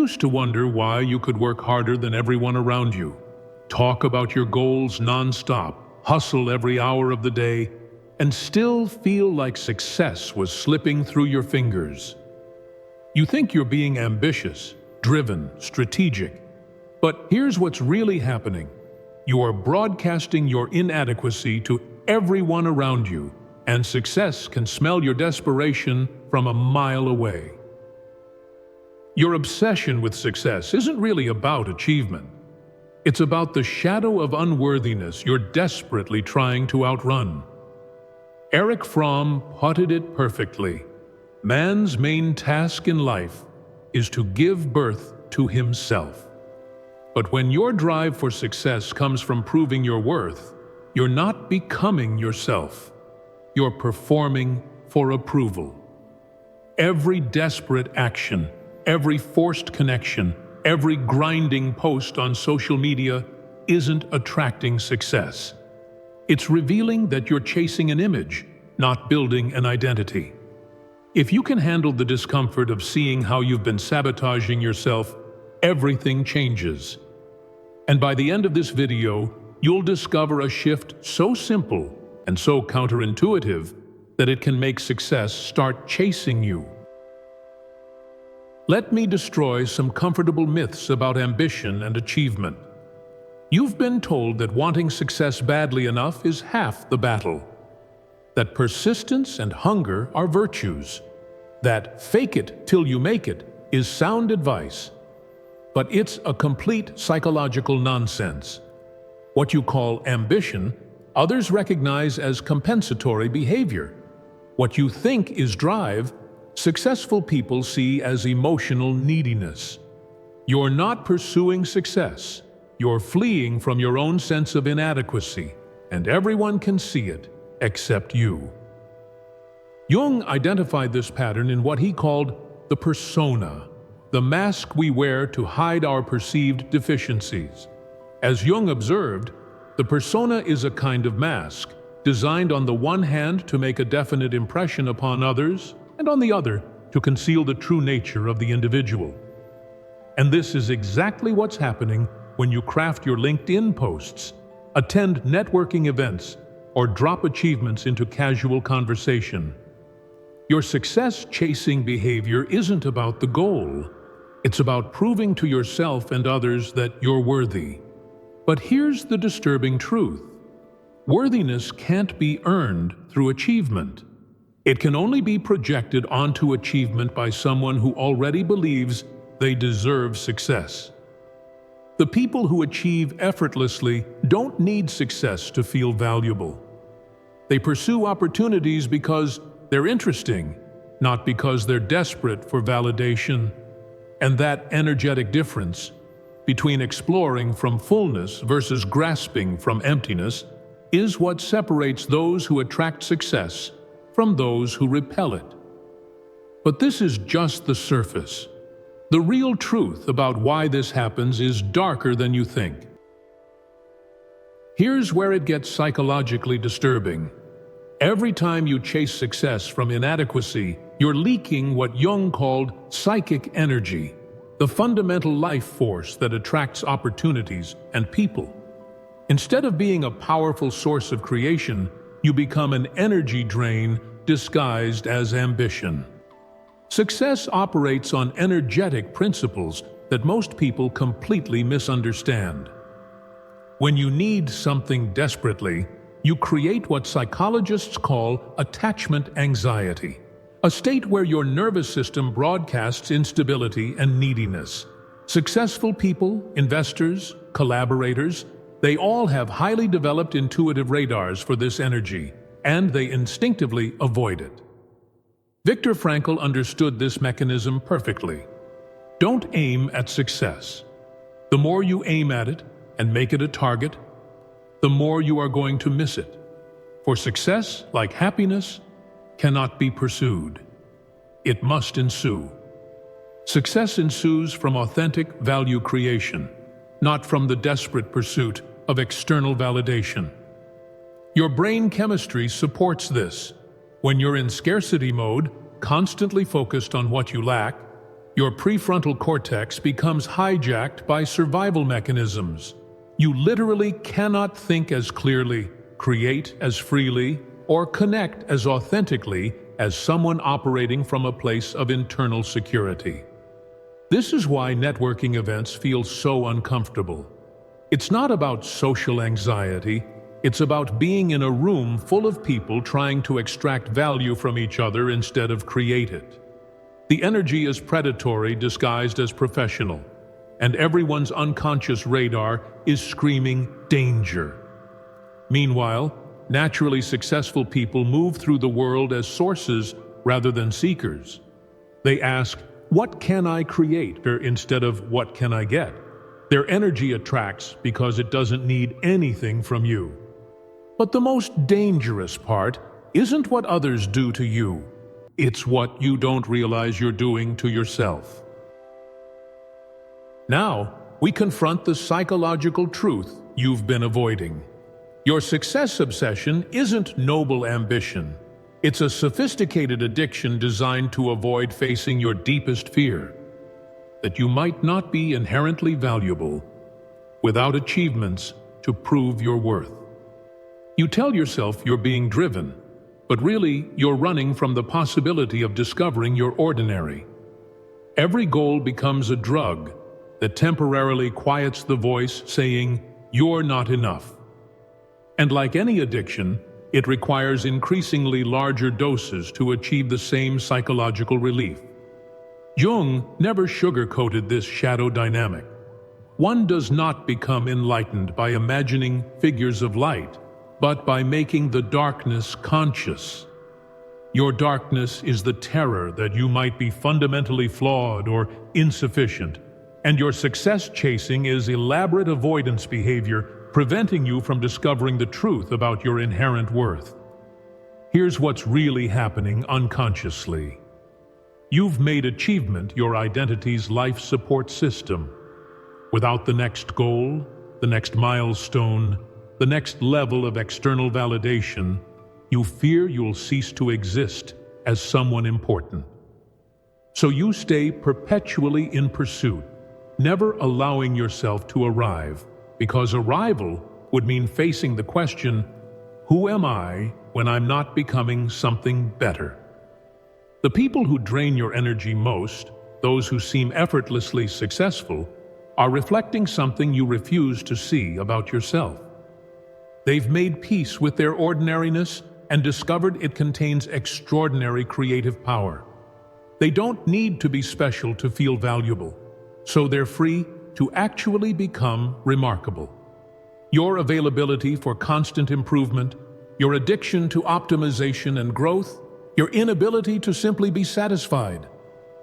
used to wonder why you could work harder than everyone around you, talk about your goals nonstop, hustle every hour of the day, and still feel like success was slipping through your fingers. You think you're being ambitious, driven, strategic, but here's what's really happening. You are broadcasting your inadequacy to everyone around you, and success can smell your desperation from a mile away. Your obsession with success isn't really about achievement. It's about the shadow of unworthiness you're desperately trying to outrun. Erich Fromm putted it perfectly. Man's main task in life is to give birth to himself. But when your drive for success comes from proving your worth, you're not becoming yourself. You're performing for approval. Every desperate action, every forced connection, every grinding post on social media isn't attracting success. It's revealing that you're chasing an image, not building an identity. If you can handle the discomfort of seeing how you've been sabotaging yourself, everything changes. And by the end of this video, you'll discover a shift so simple and so counterintuitive that it can make success start chasing you. Let me destroy some comfortable myths about ambition and achievement. You've been told that wanting success badly enough is half the battle, that persistence and hunger are virtues, that fake it till you make it is sound advice. But it's a complete psychological nonsense. What you call ambition, others recognize as compensatory behavior. What you think is drive, successful people see as emotional neediness. You're not pursuing success. You're fleeing from your own sense of inadequacy, and everyone can see it, except you. Jung identified this pattern in what he called the persona, the mask we wear to hide our perceived deficiencies. As Jung observed, the persona is a kind of mask, designed on the one hand to make a definite impression upon others, and on the other to conceal the true nature of the individual. And this is exactly what's happening when you craft your LinkedIn posts, attend networking events, or drop achievements into casual conversation. Your success-chasing behavior isn't about the goal. It's about proving to yourself and others that you're worthy. But here's the disturbing truth. Worthiness can't be earned through achievement. It can only be projected onto achievement by someone who already believes they deserve success. The people who achieve effortlessly don't need success to feel valuable. They pursue opportunities because they're interesting, not because they're desperate for validation. And that energetic difference between exploring from fullness versus grasping from emptiness is what separates those who attract success from those who repel it. But this is just the surface. The real truth about why this happens is darker than you think. Here's where it gets psychologically disturbing. Every time you chase success from inadequacy, you're leaking what Jung called psychic energy, the fundamental life force that attracts opportunities and people. Instead of being a powerful source of creation, you become an energy drain disguised as ambition. Success operates on energetic principles that most people completely misunderstand. When you need something desperately, you create what psychologists call attachment anxiety, a state where your nervous system broadcasts instability and neediness. Successful people, investors, collaborators, they all have highly developed intuitive radars for this energy, and they instinctively avoid it. Viktor Frankl understood this mechanism perfectly. Don't aim at success. The more you aim at it and make it a target, the more you are going to miss it. For success, like happiness, cannot be pursued. It must ensue. Success ensues from authentic value creation, not from the desperate pursuit of external validation. Your brain chemistry supports this. When you're in scarcity mode, constantly focused on what you lack, Your prefrontal cortex becomes hijacked by survival mechanisms. You literally cannot think as clearly, create as freely, or connect as authentically as someone operating from a place of internal security. This is why networking events feel so uncomfortable. It's not about social anxiety, it's about being in a room full of people trying to extract value from each other instead of create it. The energy is predatory disguised as professional, and everyone's unconscious radar is screaming danger. Meanwhile, naturally successful people move through the world as sources rather than seekers. They ask, "What can I create?" instead of "What can I get?" Their energy attracts because it doesn't need anything from you. But the most dangerous part isn't what others do to you. It's what you don't realize you're doing to yourself. Now, we confront the psychological truth you've been avoiding. Your success obsession isn't noble ambition. It's a sophisticated addiction designed to avoid facing your deepest fear, that you might not be inherently valuable without achievements to prove your worth. You tell yourself you're being driven, but really you're running from the possibility of discovering you're ordinary. Every goal becomes a drug that temporarily quiets the voice saying, "You're not enough." And like any addiction, it requires increasingly larger doses to achieve the same psychological relief. Jung never sugar-coated this shadow dynamic. One does not become enlightened by imagining figures of light, but by making the darkness conscious. Your darkness is the terror that you might be fundamentally flawed or insufficient, and your success chasing is elaborate avoidance behavior preventing you from discovering the truth about your inherent worth. Here's what's really happening unconsciously. You've made achievement your identity's life support system. Without the next goal, the next milestone, the next level of external validation, you fear you'll cease to exist as someone important. So you stay perpetually in pursuit, never allowing yourself to arrive, because arrival would mean facing the question, who am I when I'm not becoming something better? The people who drain your energy most, those who seem effortlessly successful, are reflecting something you refuse to see about yourself. They've made peace with their ordinariness and discovered it contains extraordinary creative power. They don't need to be special to feel valuable, so they're free to actually become remarkable. Your availability for constant improvement, your addiction to optimization and growth, your inability to simply be satisfied.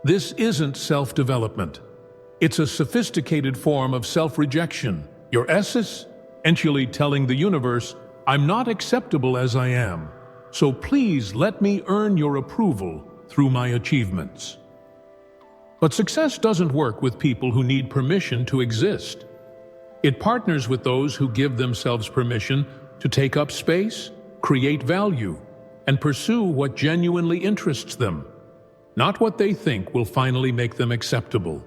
This isn't self-development. It's a sophisticated form of self-rejection. Your essence, essentially telling the universe, I'm not acceptable as I am, so please let me earn your approval through my achievements. But success doesn't work with people who need permission to exist. It partners with those who give themselves permission to take up space, create value, and pursue what genuinely interests them, not what they think will finally make them acceptable.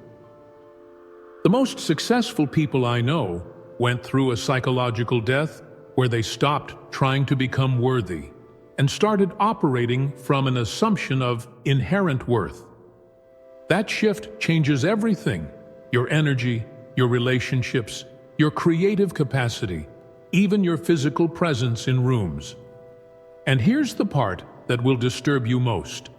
The most successful people I know went through a psychological death where they stopped trying to become worthy and started operating from an assumption of inherent worth. That shift changes everything: your energy, your relationships, your creative capacity, even your physical presence in rooms. And here's the part that will disturb you most.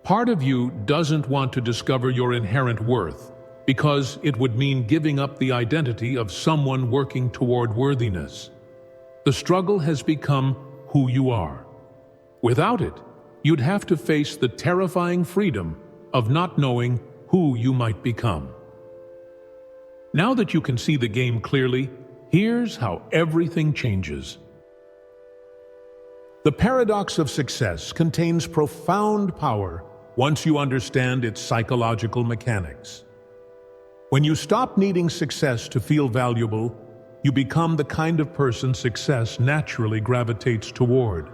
Part of you doesn't want to discover your inherent worth because it would mean giving up the identity of someone working toward worthiness. The struggle has become who you are. Without it, you'd have to face the terrifying freedom of not knowing who you might become. Now that you can see the game clearly, here's how everything changes. The paradox of success contains profound power once you understand its psychological mechanics. When you stop needing success to feel valuable, you become the kind of person success naturally gravitates toward.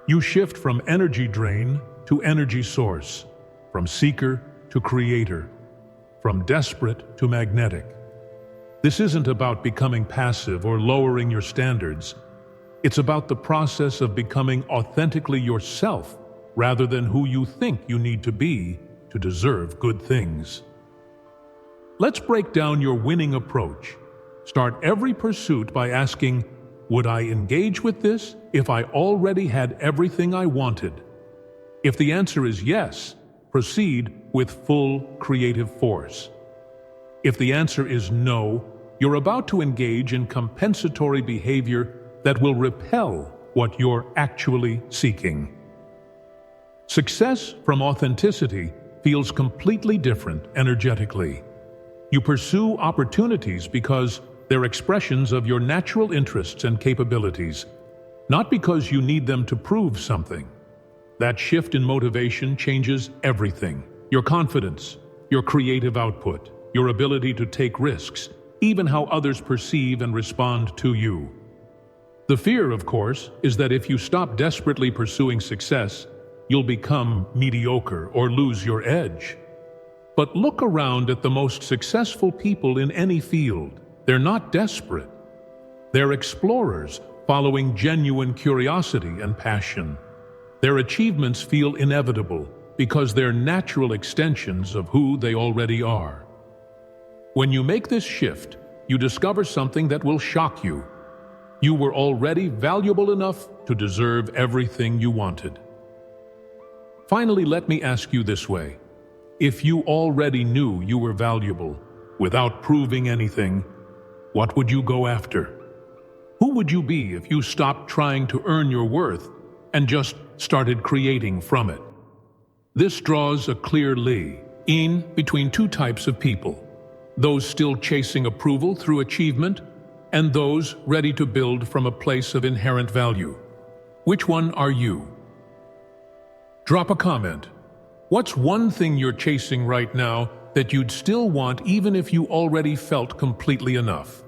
You shift from energy drain to energy source, from seeker to creator, from desperate to magnetic. This isn't about becoming passive or lowering your standards. It's about the process of becoming authentically yourself rather than who you think you need to be to deserve good things. Let's break down your winning approach. Start every pursuit by asking, would I engage with this if I already had everything I wanted? If the answer is yes, proceed with full creative force. If the answer is no, you're about to engage in compensatory behavior that will repel what you're actually seeking. Success from authenticity feels completely different energetically. You pursue opportunities because they're expressions of your natural interests and capabilities, not because you need them to prove something. That shift in motivation changes everything: your confidence, your creative output, your ability to take risks, even how others perceive and respond to you. The fear, of course, is that if you stop desperately pursuing success, you'll become mediocre or lose your edge. But look around at the most successful people in any field. They're not desperate. They're explorers following genuine curiosity and passion. Their achievements feel inevitable because they're natural extensions of who they already are. When you make this shift, you discover something that will shock you. You were already valuable enough to deserve everything you wanted. Finally, let me ask you this way. If you already knew you were valuable, without proving anything, what would you go after? Who would you be if you stopped trying to earn your worth and just started creating from it? This draws a clear line between two types of people: those still chasing approval through achievement, and those ready to build from a place of inherent value. Which one are you? Drop a comment. What's one thing you're chasing right now that you'd still want even if you already felt completely enough?